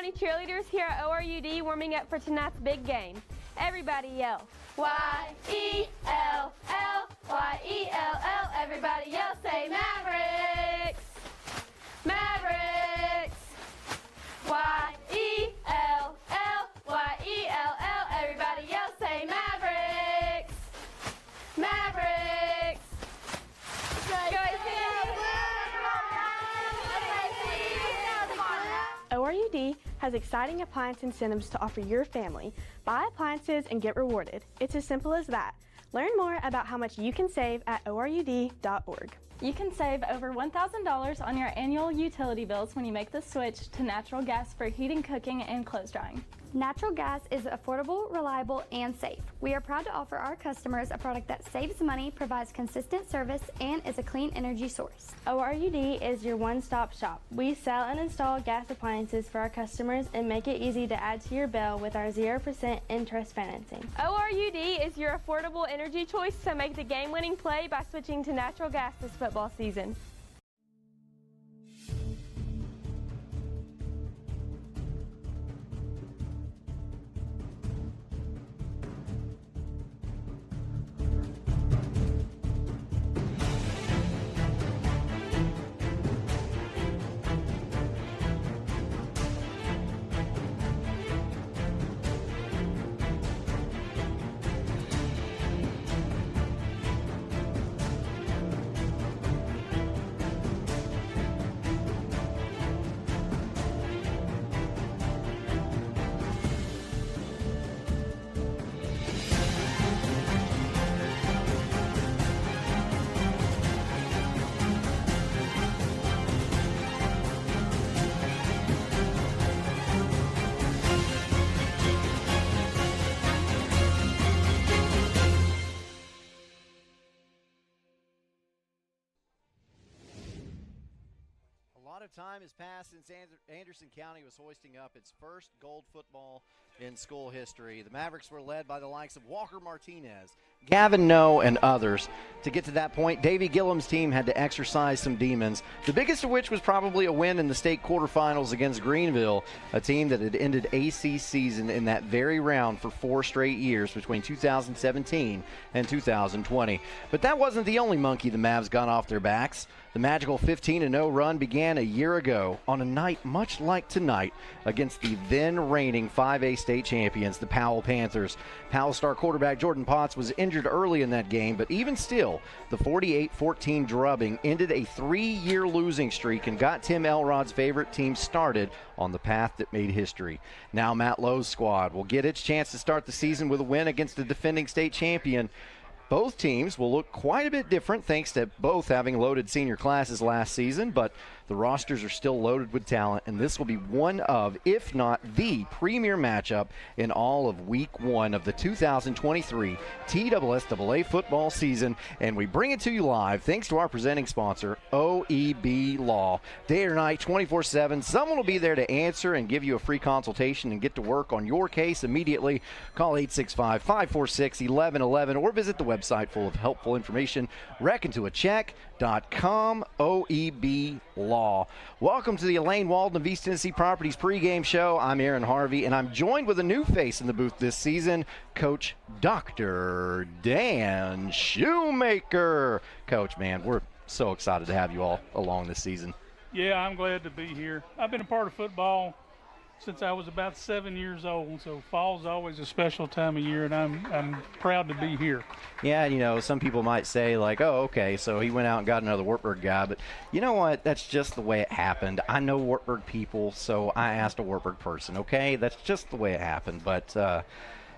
20 cheerleaders here at ORUD warming up for tonight's big game. Everybody yell, Y-E-L-L, Y-E-L-L. Everybody yell, say Mavericks, Mavericks. Y-E-L-L, Y-E-L-L. Everybody yell, say Mavericks, Mavericks. ORUD has exciting appliance incentives to offer your family. Buy appliances and get rewarded. It's as simple as that. Learn more about how much you can save at ORUD.org. You can save over $1,000 on your annual utility bills when you make the switch to natural gas for heating, cooking, and clothes drying. Natural gas is affordable, reliable, and safe. We are proud to offer our customers a product that saves money, provides consistent service, and is a clean energy source. ORUD is your one-stop shop. We sell and install gas appliances for our customers and make it easy to add to your bill with our 0% interest financing. ORUD is your affordable energy choice, so make the game-winning play by switching to natural gas this football season. A lot of time has passed since Anderson County was hoisting up its first gold football in school history. The Mavericks were led by the likes of Walker Martinez, Gavin Noe, and others. To get to that point, Davey Gillum's team had to exercise some demons, the biggest of which was probably a win in the state quarterfinals against Greenville, a team that had ended AC season in that very round for 4 straight years between 2017 and 2020. But that wasn't the only monkey the Mavs got off their backs. The magical 15-0 run began a year ago on a night much like tonight against the then reigning 5A state champions, the Powell Panthers. Powell star quarterback Jordan Potts was injured early in that game, but even still, the 48-14 drubbing ended a 3-year losing streak and got Tim Elrod's favorite team started on the path that made history. Now Matt Lowe's squad will get its chance to start the season with a win against the defending state champion. Both teams will look quite a bit different thanks to both having loaded senior classes last season, but the rosters are still loaded with talent, and this will be one of, if not the premier matchup in all of Week 1 of the 2023 TSSAA football season, and we bring it to you live thanks to our presenting sponsor, OEB Law. Day or night, 24/7, someone will be there to answer and give you a free consultation and get to work on your case immediately. Call 865-546-1111 or visit the website full of helpful information, reckontoacheck.com, OEB Law. Welcome to the Elaine Walden of East Tennessee Properties pregame show. I'm Aaron Harvey, and I'm joined with a new face in the booth this season, Coach Dr. Dan Shoemaker. Coach, man, we're so excited to have you all along this season. Yeah, I'm glad to be here. I've been a part of football since I was about 7 years old, so fall's always a special time of year, and I'm proud to be here. Yeah, you know, some people might say, like, oh, okay, so he went out and got another Wartburg guy, but you know what? That's just the way it happened. I know Wartburg people, so I asked a Wartburg person, okay? That's just the way it happened, but,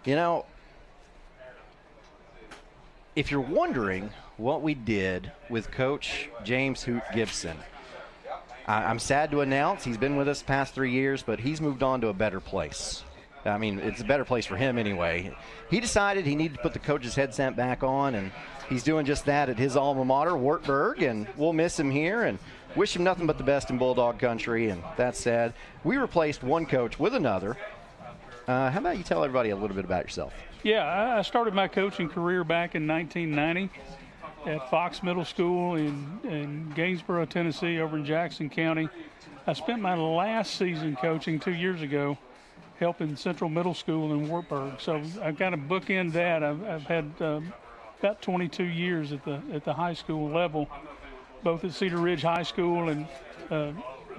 you know, if you're wondering what we did with Coach James Hoot Gibson, I'm sad to announce he's been with us the past 3 years, but he's moved on to a better place. I mean, it's a better place for him anyway. He decided he needed to put the coach's headset back on, and he's doing just that at his alma mater, Wartburg, and we'll miss him here and wish him nothing but the best in Bulldog country. And that said, we replaced one coach with another. How about you tell everybody a little bit about yourself? Yeah, I started my coaching career back in 1990. at Fox Middle School in Gainesboro, Tennessee, over in Jackson County. I spent my last season coaching 2 years ago, helping Central Middle School in Wartburg. So I've got to bookend that. I've had about 22 years at the high school level, both at Cedar Ridge High School and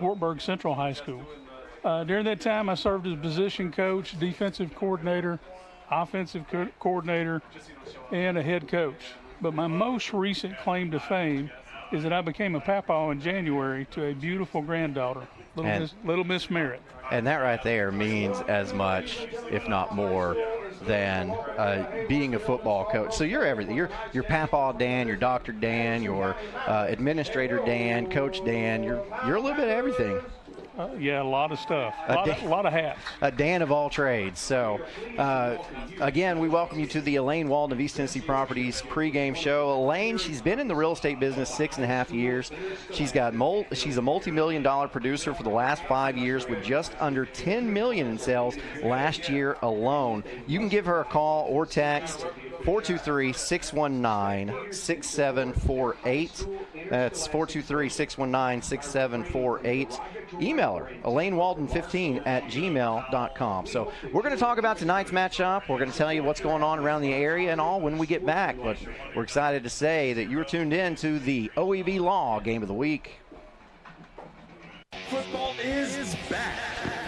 Wartburg Central High School. During that time, I served as position coach, defensive coordinator, offensive coordinator, and a head coach. But my most recent claim to fame is that I became a papa in January to a beautiful granddaughter, little Miss Merritt. And that right there means as much, if not more, than being a football coach. So you're everything. You're Papa Dan, you're Dr. Dan, you're Administrator Dan, Coach Dan. You're a little bit of everything. Yeah, a lot of stuff. A lot of hats. A Dan of all trades. So, again, we welcome you to the Elaine Walden of East Tennessee Properties pregame show. Elaine, she's been in the real estate business 6.5 years. She's a multi-million-dollar producer for the last 5 years with just under $10 million in sales last year alone. You can give her a call or text 423-619-6748. That's 423-619-6748. Email her, ElaineWalden15@gmail.com. So we're going to talk about tonight's matchup. We're going to tell you what's going on around the area and all when we get back. But we're excited to say that you were tuned in to the OEB Law Game of the Week. Football is back,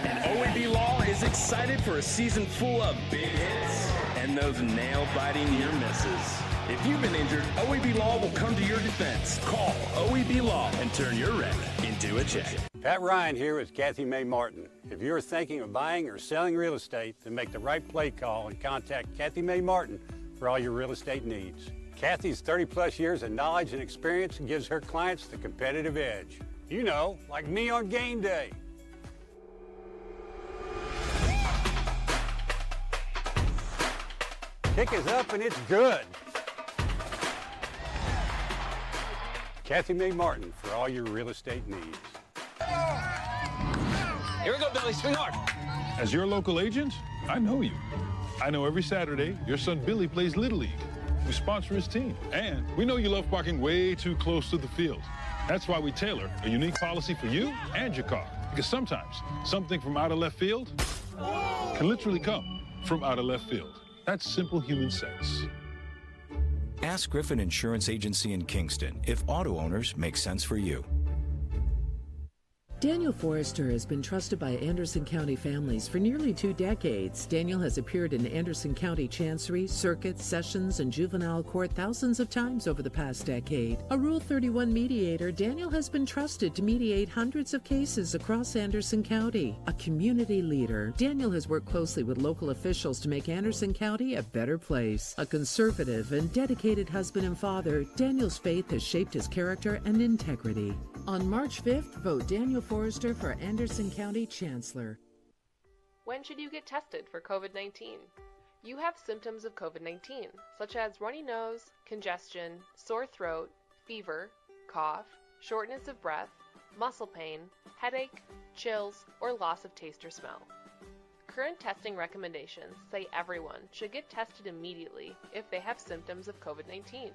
and OEB Law is excited for a season full of big hits and those nail-biting near misses. If you've been injured, OEB Law will come to your defense. Call OEB Law and turn your wreck into a check. Pat Ryan here with Kathy Mae Martin. If you're thinking of buying or selling real estate, then make the right play call and contact Kathy Mae Martin for all your real estate needs. Kathy's 30-plus years of knowledge and experience gives her clients the competitive edge. You know, like me on game day. Kick is up and it's good. Kathy Mae Martin for all your real estate needs. Here we go, Billy. Swing hard. As your local agent, I know you. I know every Saturday your son Billy plays Little League. We sponsor his team. And we know you love parking way too close to the field. That's why we tailor a unique policy for you and your car. Because sometimes something from out of left field can literally come from out of left field. That's simple human sense. Ask Griffin Insurance Agency in Kingston if auto owners make sense for you. Daniel Forrester has been trusted by Anderson County families for nearly 2 decades. Daniel has appeared in Anderson County Chancery, Circuit, Sessions, and Juvenile Court thousands of times over the past decade. A Rule 31 mediator, Daniel has been trusted to mediate hundreds of cases across Anderson County. A community leader, Daniel has worked closely with local officials to make Anderson County a better place. A conservative and dedicated husband and father, Daniel's faith has shaped his character and integrity. On March 5th, vote Daniel Forrester for Anderson County Chancellor. When should you get tested for COVID-19? You have symptoms of COVID-19, such as runny nose, congestion, sore throat, fever, cough, shortness of breath, muscle pain, headache, chills, or loss of taste or smell. Current testing recommendations say everyone should get tested immediately if they have symptoms of COVID-19.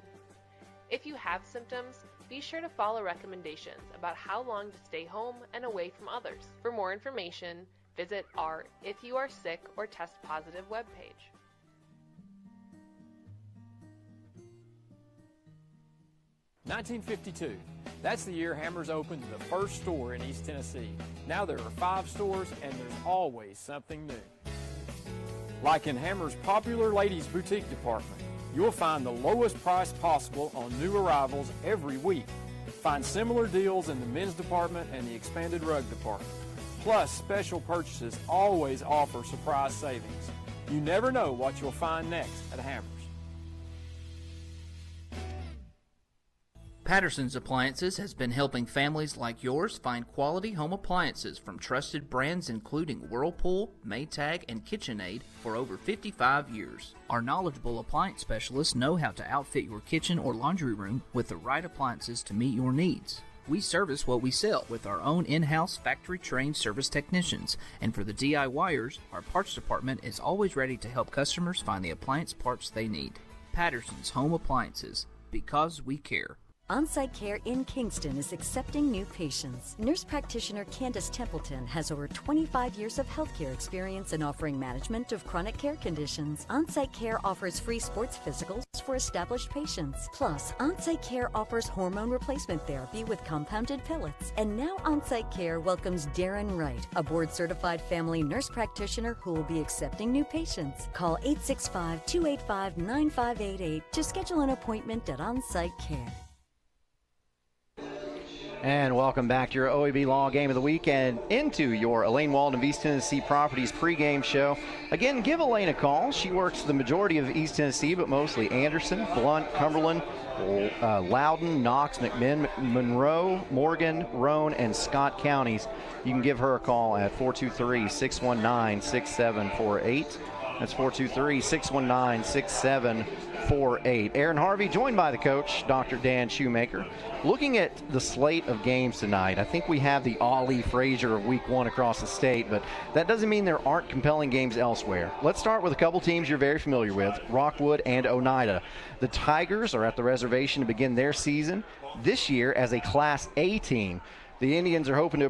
If you have symptoms, be sure to follow recommendations about how long to stay home and away from others. For more information, visit our If You Are Sick or Test Positive webpage. "1952. That's the year Hammers opened the first store in East Tennessee. Now there are 5 stores and there's always something new. Like in Hammers' popular ladies' boutique department, you'll find the lowest price possible on new arrivals every week. Find similar deals in the men's department and the expanded rug department. Plus, special purchases always offer surprise savings. You never know what you'll find next at Hammers. Patterson's Appliances has been helping families like yours find quality home appliances from trusted brands including Whirlpool, Maytag, and KitchenAid for over 55 years. Our knowledgeable appliance specialists know how to outfit your kitchen or laundry room with the right appliances to meet your needs. We service what we sell with our own in-house factory-trained service technicians, and for the DIYers, our parts department is always ready to help customers find the appliance parts they need. Patterson's Home Appliances. because we care. On-Site Care in Kingston is accepting new patients. Nurse practitioner Candace Templeton has over 25 years of healthcare experience in offering management of chronic care conditions. On-Site Care offers free sports physicals for established patients. Plus, On-Site Care offers hormone replacement therapy with compounded pellets. And now On-Site Care welcomes Darren Wright, a board-certified family nurse practitioner who will be accepting new patients. Call 865-285-9588 to schedule an appointment at On-Site Care. And welcome back to your OEB Law Game of the Week and into your Elaine Walden of East Tennessee Properties pregame show. Again, give Elaine a call. She works the majority of East Tennessee, but mostly Anderson, Blount, Cumberland, Loudoun, Knox, McMinn, Monroe, Morgan, Roane, and Scott counties. You can give her a call at 423-619-6748. That's 423-619-6748. Aaron Harvey, joined by the coach, Dr. Dan Shoemaker. Looking at the slate of games tonight, I think we have the Ollie Frazier of Week 1 across the state, but that doesn't mean there aren't compelling games elsewhere. Let's start with a couple teams you're very familiar with, Rockwood and Oneida. The Tigers are at the reservation to begin their season this year as a Class A team. The Indians are hoping to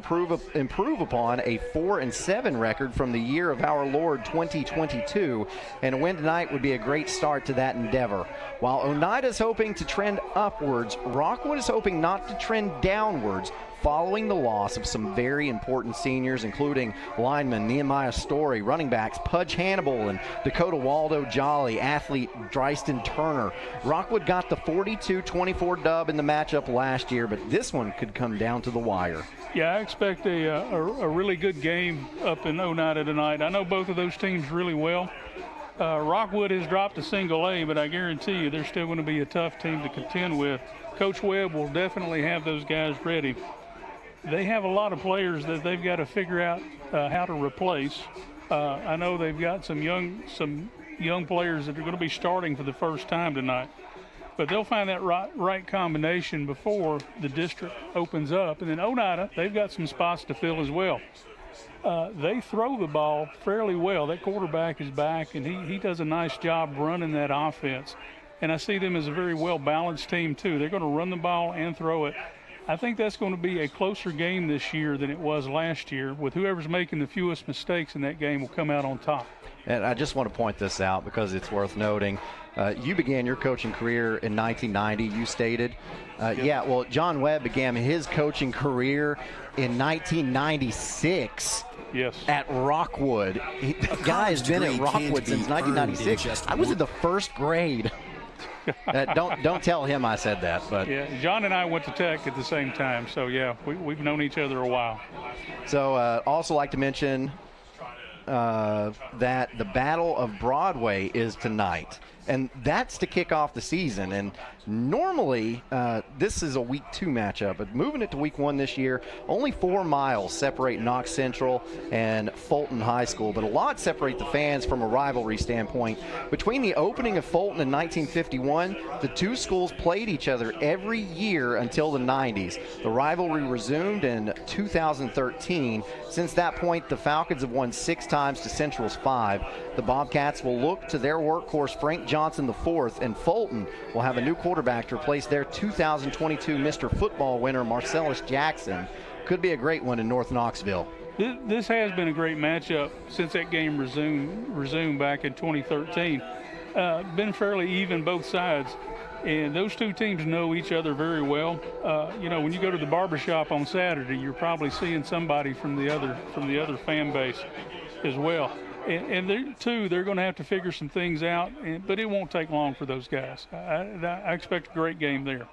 improve upon a 4-7 record from the year of our Lord 2022, and a win tonight would be a great start to that endeavor. While Oneida is hoping to trend upwards, Rockwood is hoping not to trend downwards, following the loss of some very important seniors, including lineman Nehemiah Story, running backs Pudge Hannibal and Dakota Waldo Jolly, athlete Dryston Turner. Rockwood got the 42-24 dub in the matchup last year, but this one could come down to the wire. Yeah, I expect a really good game up in Oneida tonight. I know both of those teams really well. Rockwood has dropped to single A, but I guarantee you they're still going to be a tough team to contend with. Coach Webb will definitely have those guys ready. They have a lot of players that they've got to figure out how to replace. I know they've got some young players that are going to be starting for the first time tonight. But they'll find that right combination before the district opens up. And then Oneida, they've got some spots to fill as well. They throw the ball fairly well. That quarterback is back, and he does a nice job running that offense. And I see them as a very well-balanced team, too. They're going to run the ball and throw it. I think that's going to be a closer game this year than it was last year. With whoever's making the fewest mistakes in that game will come out on top. And I just want to point this out because it's worth noting. You began your coaching career in 1990, you stated. Yeah, well, John Webb began his coaching career in 1996. Yes. At Rockwood. The guy has been at Rockwood since 1996. I was in the first grade. Don't tell him I said that. But yeah, John and I went to Tech at the same time, so yeah, we've known each other a while. So also like to mention that the Battle of Broadway is tonight, and that's to kick off the season. And normally this is a Week 2 matchup, but moving it to Week 1 this year, only 4 miles separate Knox Central and Fulton High School, but a lot separate the fans from a rivalry standpoint. Between the opening of Fulton in 1951, the two schools played each other every year until the 90s. The rivalry resumed in 2013. Since that point, the Falcons have won 6 times to Central's 5. The Bobcats will look to their workhorse Frank Johnson IV, and Fulton will have a new quarterback to replace their 2022 Mr. Football winner Marcellus Jackson. Could be a great one in North Knoxville. This has been a great matchup since that game resumed back in 2013. Been fairly even both sides, and those two teams know each other very well. When you go to the barbershop on Saturday, you're probably seeing somebody from the other fan base as well. And they're going to have to figure some things out, but it won't take long for those guys. I expect a great game there.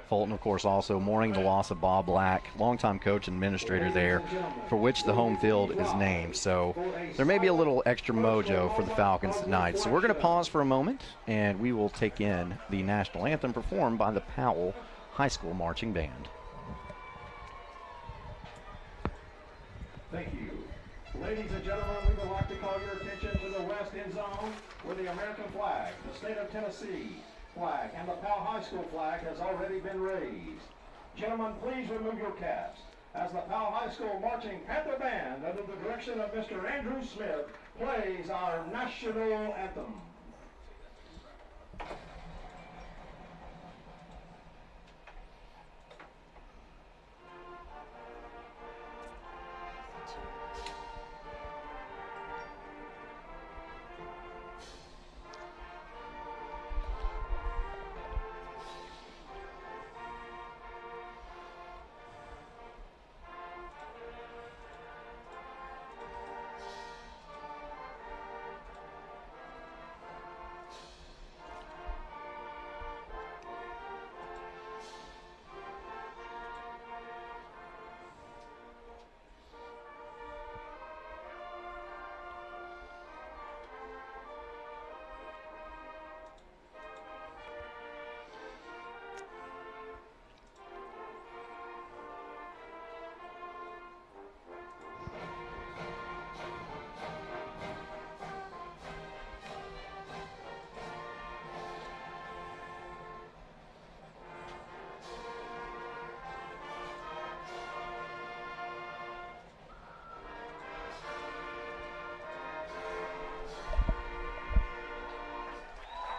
Fulton, of course, also mourning the loss of Bob Black, longtime coach and administrator there, for which the home field is named. So there may be a little extra mojo for the Falcons tonight. So we're going to pause for a moment, and we will take in the national anthem performed by the Powell High School Marching Band. Thank you. Ladies and gentlemen, we would like to call your attention to the west end zone where the American flag, the state of Tennessee flag, and the Powell High School flag has already been raised. Gentlemen, please remove your caps as the Powell High School Marching Panther Band, under the direction of Mr. Andrew Smith, plays our national anthem.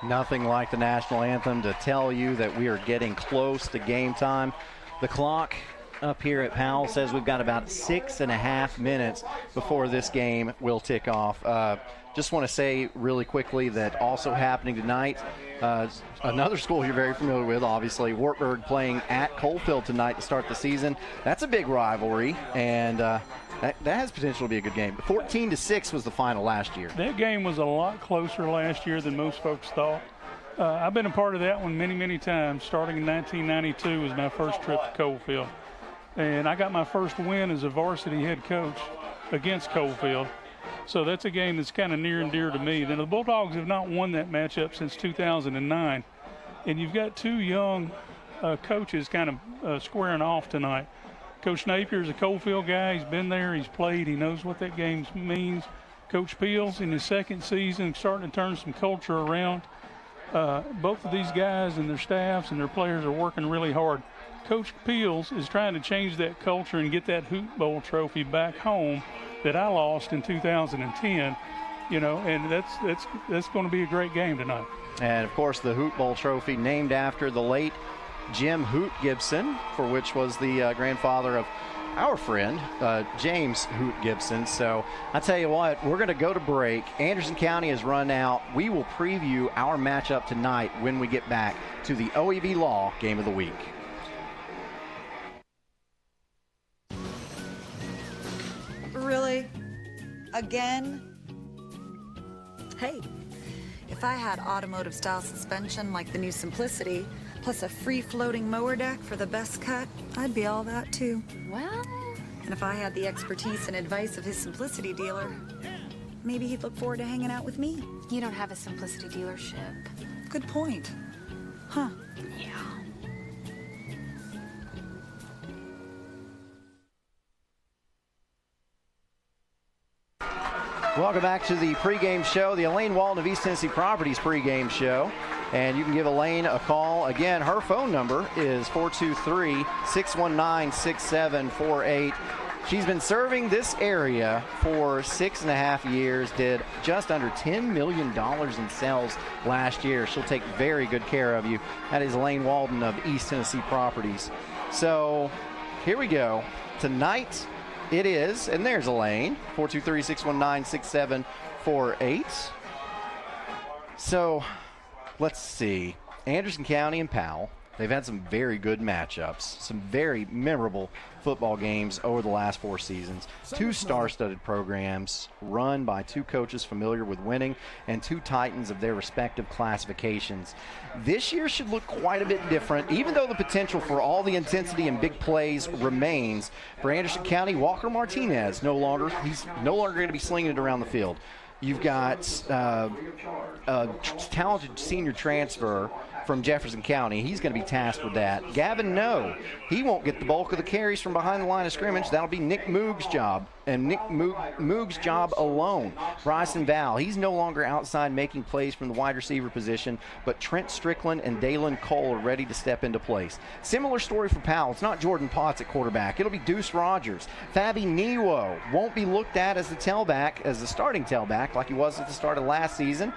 Nothing like the national anthem to tell you that we are getting close to game time. The clock up here at Powell says we've got about 6.5 minutes before this game will tick off. Just want to say really quickly that also happening tonight, another school you're very familiar with, obviously, Wartburg playing at Coalfield tonight to start the season. That's a big rivalry, and that has potential to be a good game. 14-6 was the final last year. That game was a lot closer last year than most folks thought. I've been a part of that one many, many times. Starting in 1992 was my first trip to Coalfield. And I got my first win as a varsity head coach against Coalfield. So that's a game that's kind of near and dear to me. Then the Bulldogs have not won that matchup since 2009. And you've got two young coaches kind of squaring off tonight. Coach Napier is a Coalfield guy. He's been there. He's played. He knows what that game means. Coach Peels in his second season starting to turn some culture around. Both of these guys and their staffs and their players are working really hard. Coach Peels is trying to change that culture and get that Hoot Bowl trophy back home that I lost in 2010, and that's going to be a great game tonight. And, of course, the Hoot Bowl trophy named after the late Jim Hoot Gibson, for which was the grandfather of our friend, James Hoot Gibson. So I tell you what, we're going to go to break. Anderson County has run out. We will preview our matchup tonight when we get back to the OEB Law Game of the Week. Really? Again? Hey, if I had automotive style suspension like the new Simplicity, plus a free floating mower deck for the best cut, I'd be all that too. Well, and if I had the expertise and advice of his Simplicity dealer, maybe he'd look forward to hanging out with me. You don't have a Simplicity dealership. Good point. Huh. Yeah. Welcome back to the pregame show, the Elaine Walton of East Tennessee Properties pregame show. And you can give Elaine a call. Again, her phone number is 423-619-6748. She's been serving this area for 6.5 years, did just under $10 million in sales last year. She'll take very good care of you. That is Elaine Walton of East Tennessee Properties. So here we go. Tonight it is, and there's Elaine, 423-619-6748. So let's see. Anderson County and Powell, they've had some very good matchups, some very memorable football games over the last 4 seasons. 2 star-studded programs run by 2 coaches familiar with winning and 2 titans of their respective classifications. This year should look quite a bit different, even though the potential for all the intensity and big plays remains. For Anderson County, Walker Martinez he's no longer going to be slinging it around the field. You've got a talented senior transfer from Jefferson County. He's going to be tasked with that. Gavin No, he won't get the bulk of the carries from behind the line of scrimmage. That'll be Nick Moog's job, and Nick Moog's job alone. Bryson Val, he's no longer outside making plays from the wide receiver position, but Trent Strickland and Dalen Cole are ready to step into place. Similar story for Powell. It's not Jordan Potts at quarterback. It'll be Deuce Rogers. Fabi Niwo won't be looked at as the starting tailback like he was at the start of last season.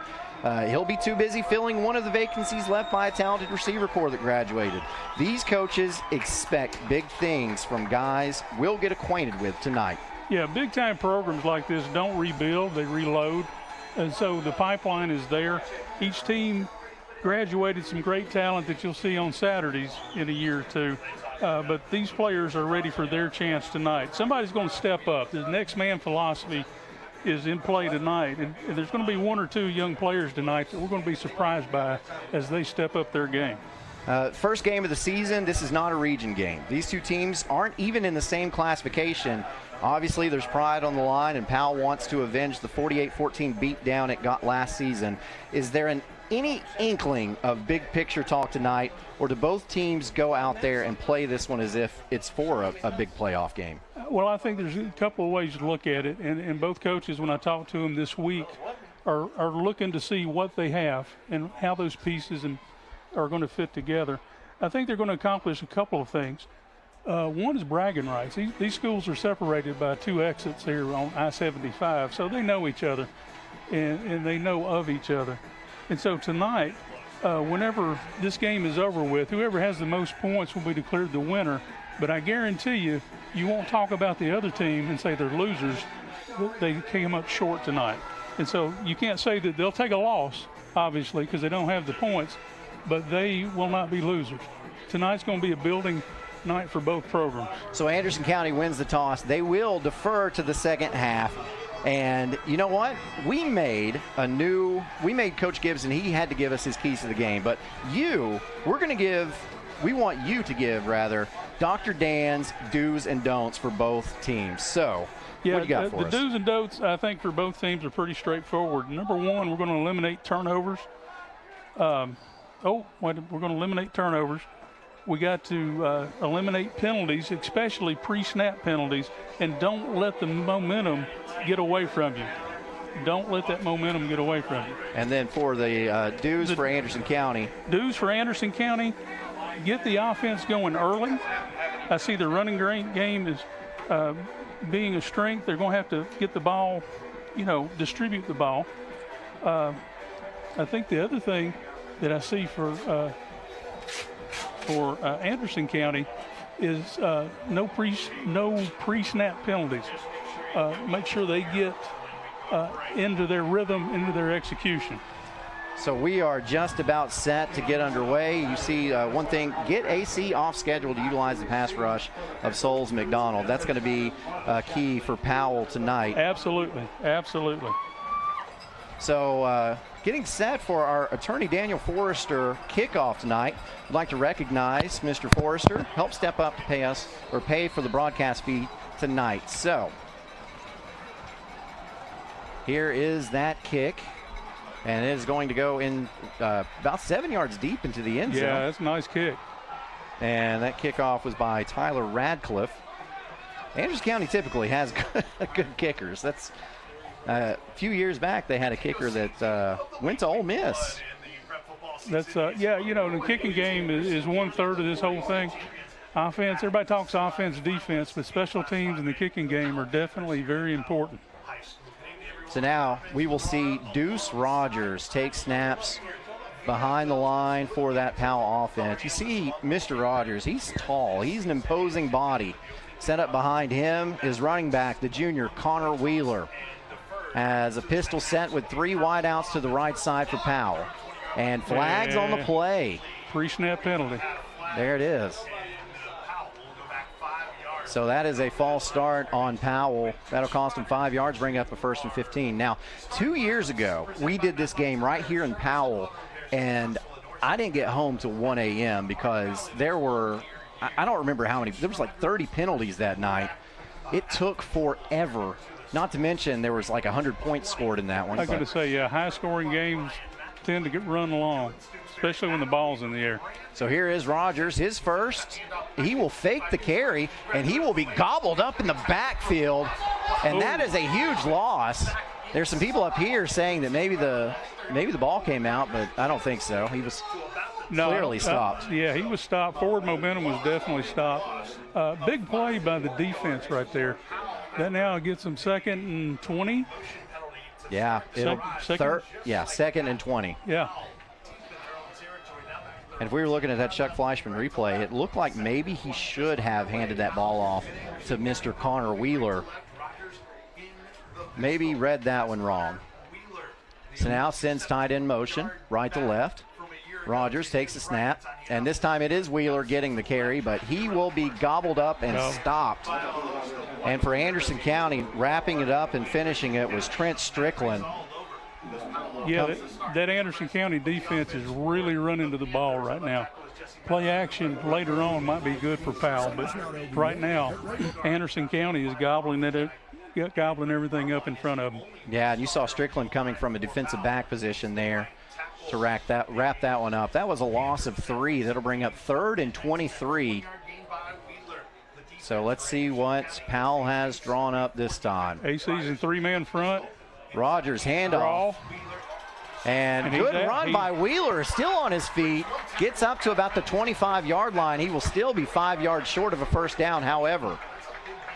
He'll be too busy filling one of the vacancies left by a talented receiver corps that graduated. These coaches expect big things from guys we'll get acquainted with tonight. Yeah, big-time programs like this don't rebuild, they reload. And so the pipeline is there. Each team graduated some great talent that you'll see on Saturdays in a year or two. But these players are ready for their chance tonight. Somebody's going to step up. The next man philosophy is in play tonight, and there's going to be 1 or 2 young players tonight that we're going to be surprised by as they step up their game. First game of the season, this is not a region game. These 2 teams aren't even in the same classification. Obviously, there's pride on the line, and Powell wants to avenge the 48-14 beatdown it got last season. Is there any inkling of big picture talk tonight, or do both teams go out there and play this one as if it's for a big playoff game? Well, I think there's a couple of ways to look at it, and both coaches, when I talked to them this week, are looking to see what they have and how those pieces are going to fit together. I think they're going to accomplish a couple of things. One is bragging rights. These schools are separated by 2 exits here on I-75, so they know each other, and they know of each other. And so tonight, whenever this game is over with, whoever has the most points will be declared the winner. But I guarantee you, you won't talk about the other team and say they're losers. They came up short tonight. And so you can't say that they'll take a loss, obviously, because they don't have the points, but they will not be losers. Tonight's going to be a building night for both programs. So Anderson County wins the toss. They will defer to the second half. And you know what? We made Coach Gibson, he had to give us his keys to the game. But we want you to give, Dr. Dan's do's and don'ts for both tems. So, what do you got for us? The do's and don'ts, I think, for both teams are pretty straightforward. Number one, we're going to eliminate turnovers. We're going to eliminate turnovers. We got to eliminate penalties, especially pre-snap penalties, and don't let the momentum get away from you. Don't let that momentum get away from you. And then for the do's for Anderson County. Do's for Anderson County, get the offense going early. I see the running game is being a strength. They're going to have to get the ball, distribute the ball. I think the other thing that I see for Anderson County is no pre-snap penalties. Make sure they get into their rhythm, into their execution. So we are just about set to get underway. You see one thing, get AC off schedule to utilize the pass rush of Souls McDonald. That's going to be key for Powell tonight. Absolutely. So getting set for our attorney Daniel Forrester kickoff tonight. I'd like to recognize Mr. Forrester, help step up to pay for the broadcast fee tonight. So here is that kick. And it is going to go in about 7 yards deep into the end zone. Yeah, that's a nice kick. And that kickoff was by Tyler Radcliffe. Anderson County typically has good kickers. That's a few years back they had a kicker that went to Ole Miss. That's the kicking game is 1/3 of this whole thing. Offense, everybody talks offense, defense, but special teams in the kicking game are definitely very important. So now we will see Deuce Rogers take snaps behind the line for that Powell offense. You see Mr. Rogers, he's tall. He's an imposing body. Set up behind him is running back, the junior Connor Wheeler. Has a pistol set with 3 wideouts to the right side for Powell. And flags on the play. Pre-snap penalty. There it is. So that is a false start on Powell. That'll cost him 5 yards, bring up a 1st and 15. Now, 2 years ago, we did this game right here in Powell, and I didn't get home till 1 a.m. because there were, I don't remember how many, there was like 30 penalties that night. It took forever, not to mention there was like 100 points scored in that one. I got to say, high-scoring games tend to get run along, especially when the ball's in the air. So here is Rogers, his first. He will fake the carry, and he will be gobbled up in the backfield, and that is a huge loss. There's some people up here saying that maybe the ball came out, but I don't think so. He was clearly stopped. He was stopped. Forward momentum was definitely stopped. Big play by the defense right there. That now gets them 2nd and 20. Yeah, second and 20. Yeah. And if we were looking at that Chuck Fleischman replay, it looked like maybe he should have handed that ball off to Mr. Connor Wheeler. Maybe read that one wrong. So now sends tight end motion, right to left. Rogers takes the snap, and this time it is Wheeler getting the carry, but he will be gobbled up and stopped. And for Anderson County, wrapping it up and finishing it was Trent Strickland. Yeah, that Anderson County defense is really running to the ball right now. Play action later on might be good for Powell, but right now Anderson County is gobbling everything up in front of them. Yeah, and you saw Strickland coming from a defensive back position there to wrap that one up. That was a loss of 3. That'll bring up 3rd and 23. So let's see what Powell has drawn up this time. AC's in 3-man front. Rogers handoff. And good run by Wheeler, still on his feet. Gets up to about the 25-yard line. He will still be 5 yards short of a first down, however.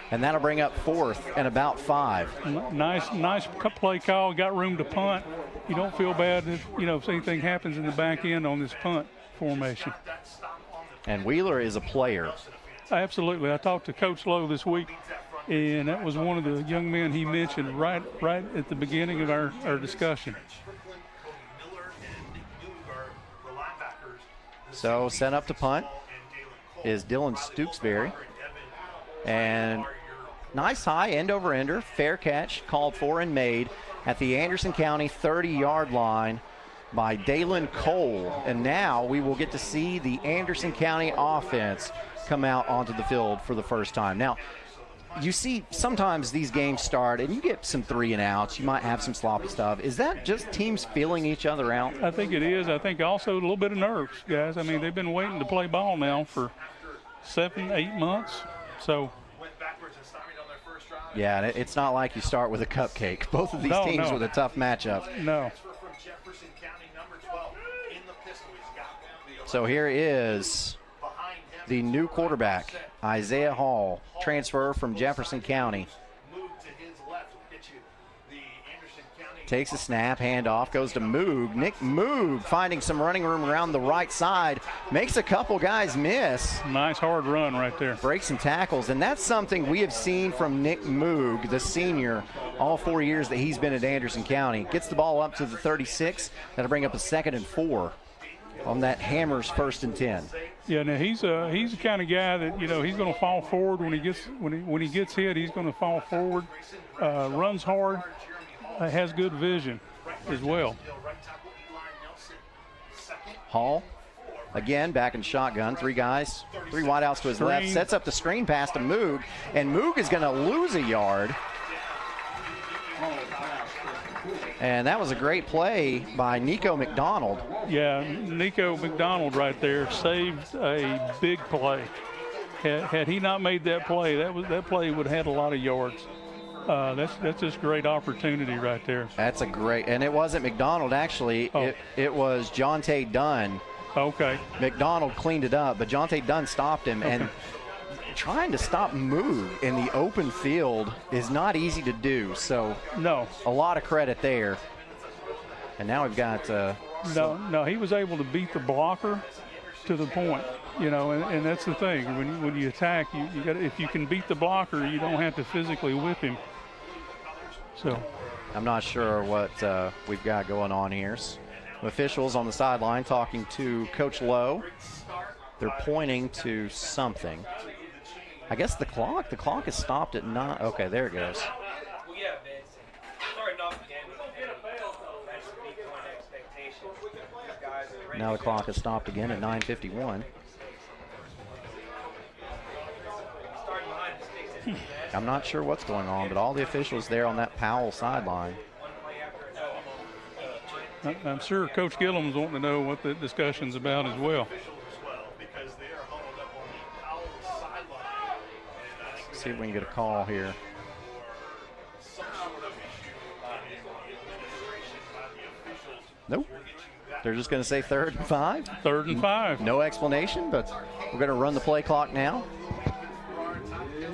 And that'll bring up 4th and about 5. Nice play call. Got room to punt. You don't feel bad if anything happens in the back end on this punt formation. And Wheeler is a player. Absolutely. I talked to Coach Lowe this week, and that was one of the young men he mentioned right at the beginning of our discussion. So set up to punt is Dylan Stooksbury. And nice high end over ender, fair catch, called for and made at the Anderson County 30-yard line by Dalen Cole. And now we will get to see the Anderson County offense come out onto the field for the first time. Now, you see sometimes these games start and you get some 3-and-outs. You might have some sloppy stuff. Is that just teams feeling each other out? I think it is. I think also a little bit of nerves, guys. I mean, they've been waiting to play ball now for 7-8 months. So, yeah, it's not like you start with a cupcake. Both of these teams with a tough matchup. No. So here is the new quarterback, Isaiah Hall, transfer from Jefferson County. Takes a snap, handoff, goes to Moog. Nick Moog finding some running room around the right side. Makes a couple guys miss. Nice hard run right there. Breaks some tackles, and that's something we have seen from Nick Moog, the senior, all 4 years that he's been at Anderson County. Gets the ball up to the 36. That'll bring up a 2nd and 4 on that Hammers 1st and 10. Yeah, now he's the kind of guy that he's going to fall forward when he gets hit. He's going to fall forward. Runs hard. Has good vision as well. Hall, again, back in shotgun. 3 guys, 3 wideouts to his left. Sets up the screen pass to Moog, and Moog is going to lose a yard. And that was a great play by Nico McDonald. Yeah, Nico McDonald right there saved a big play. Had he not made that play, that play would have had a lot of yards. That's just great opportunity right there. That's a great, and it wasn't McDonald actually. Oh. It was Jonte Dunn. Okay. McDonald cleaned it up, but Jonte Dunn stopped him, and trying to stop Moog in the open field is not easy to do. So a lot of credit there. And now we've got no, he was able to beat the blocker to the point. And that's the thing. When you attack, you got, if you can beat the blocker, you don't have to physically whip him. So I'm not sure what we've got going on here. Officials on the sideline talking to Coach Lowe. They're pointing to something. I guess the clock is stopped at 9. Okay, there it goes. Now the clock is stopped again at 9:51. I'm not sure what's going on, but all the officials there on that Powell sideline. I'm sure Coach Gillum's wanting to know what the discussion's about as well. See if we can get a call here. Nope. They're just going to say 3rd and 5. 3rd and 5. No explanation, but we're going to run the play clock now.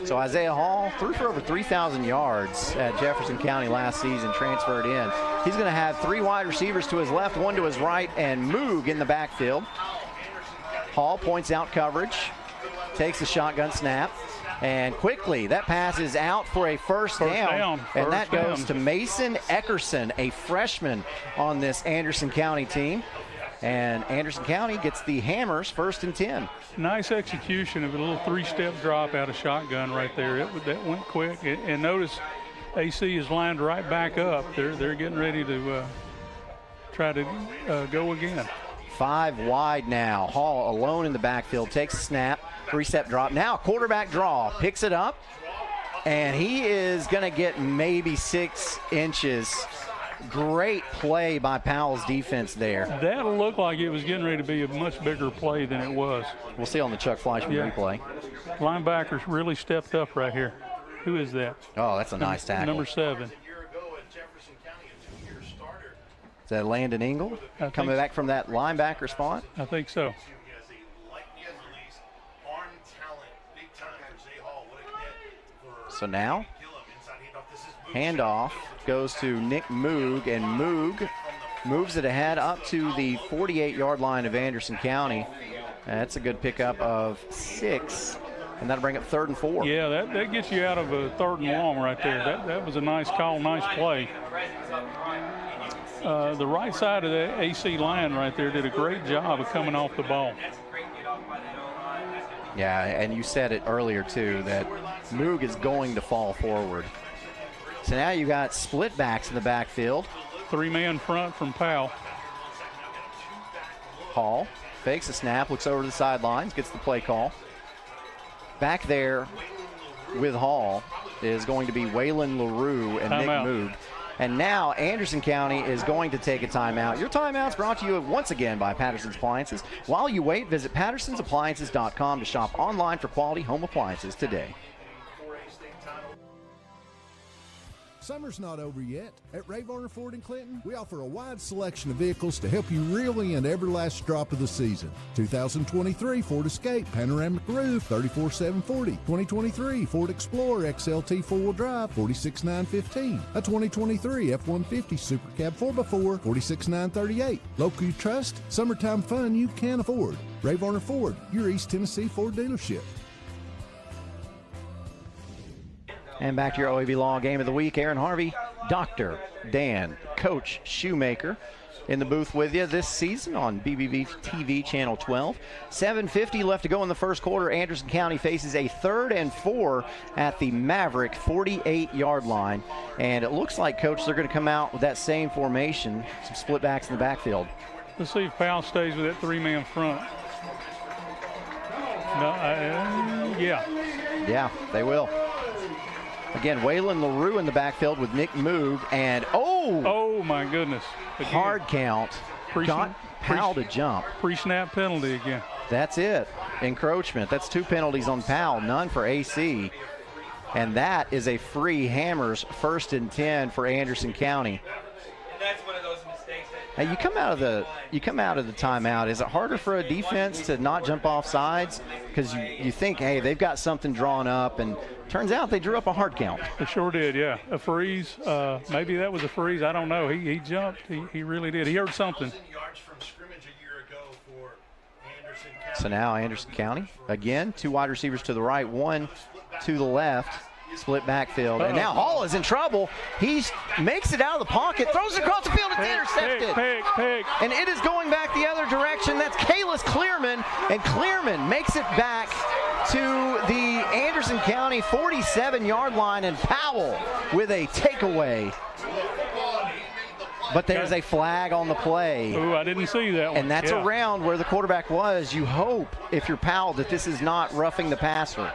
So Isaiah Hall threw for over 3,000 yards at Jefferson County last season, transferred in. He's going to have 3 wide receivers to his left, 1 to his right, and Moog in the backfield. Hall points out coverage, takes a shotgun snap, and quickly that pass is out for a first down. And that goes to Mason Eckerson, a freshman on this Anderson County team. And Anderson County gets the Hammers 1st and 10. Nice execution of a little 3-step drop out of shotgun right there. That went quick. And notice AC is lined right back up. They're getting ready to try to go again. 5 wide now. Hall alone in the backfield, takes a snap, 3-step drop. Now quarterback draw, picks it up, and he is going to get maybe 6 inches. Great play by Powell's defense there. That'll look like it was getting ready to be a much bigger play than it was. We'll see on the Chuck Fleischman replay. Linebackers really stepped up right here. Who is that? Oh, that's a nice tackle. Number 7. Is that Landon Engel coming back from that linebacker spot? I think so. So now, handoff goes to Nick Moog, and Moog moves it ahead up to the 48-yard line of Anderson County. That's a good pickup of 6, and that'll bring up 3rd and 4. Yeah, that gets you out of a 3rd and long right there. That was a nice call, nice play. The right side of the AC line right there did a great job of coming off the ball. Yeah, and you said it earlier, too, that Moog is going to fall forward. So now you got split backs in the backfield. 3-man front from Powell. Hall fakes a snap, looks over to the sidelines, gets the play call. Back there with Hall is going to be Waylon LaRue and Nick Moog. And now Anderson County is going to take a timeout. Your timeout's brought to you once again by Patterson's Appliances. While you wait, visit pattersonsappliances.com to shop online for quality home appliances today. Summer's not over yet. At Ray Varner Ford in Clinton, we offer a wide selection of vehicles to help you reel in every last drop of the season. 2023 Ford Escape, panoramic roof, $34,740. 2023 Ford Explorer XLT four-wheel drive, $46,915. A 2023 F-150 Super Cab 4x4, $46,938. Local you trust, summertime fun you can afford. Ray Varner Ford, your East Tennessee Ford dealership. And back to your OEB Law Game of the Week. Aaron Harvey, Dr. Dan, Coach Shoemaker in the booth with you this season on BBV TV Channel 12. 7:50 left to go in the first quarter. Anderson County faces a 3rd and 4 at the Maverick 48-yard line. And it looks like, Coach, they're going to come out with that same formation, some split backs in the backfield. Let's see if Powell stays with that 3-man front. No, yeah. Yeah, they will. Again, Waylon LaRue in the backfield with Nick Moog, and oh my goodness. Again, hard count. Got Powell to jump. Pre-snap penalty again. That's it. Encroachment. That's 2 penalties on Powell, none for AC. And that is a free Hammers 1st and 10 for Anderson County. And that's one of those mistakes that you come out of the timeout. Is it harder for a defense to not jump off sides? Because you think, hey, they've got something drawn up, and turns out they drew up a hard count. They sure did, yeah. A freeze. Maybe that was a freeze. I don't know. He jumped. He really did. He heard something. So now Anderson County, again, 2 wide receivers to the right, 1 to the left. Split backfield. And now Hall is in trouble. He makes it out of the pocket, throws it across the field. It's intercepted. Pick. And it is going back the other direction. That's Kalis Clearman. And Clearman makes it back to the Anderson County 47-yard line. And Powell with a takeaway. But there's a flag on the play. Ooh, I didn't see that one. And that's around where the quarterback was. You hope, if you're Powell, that this is not roughing the passer.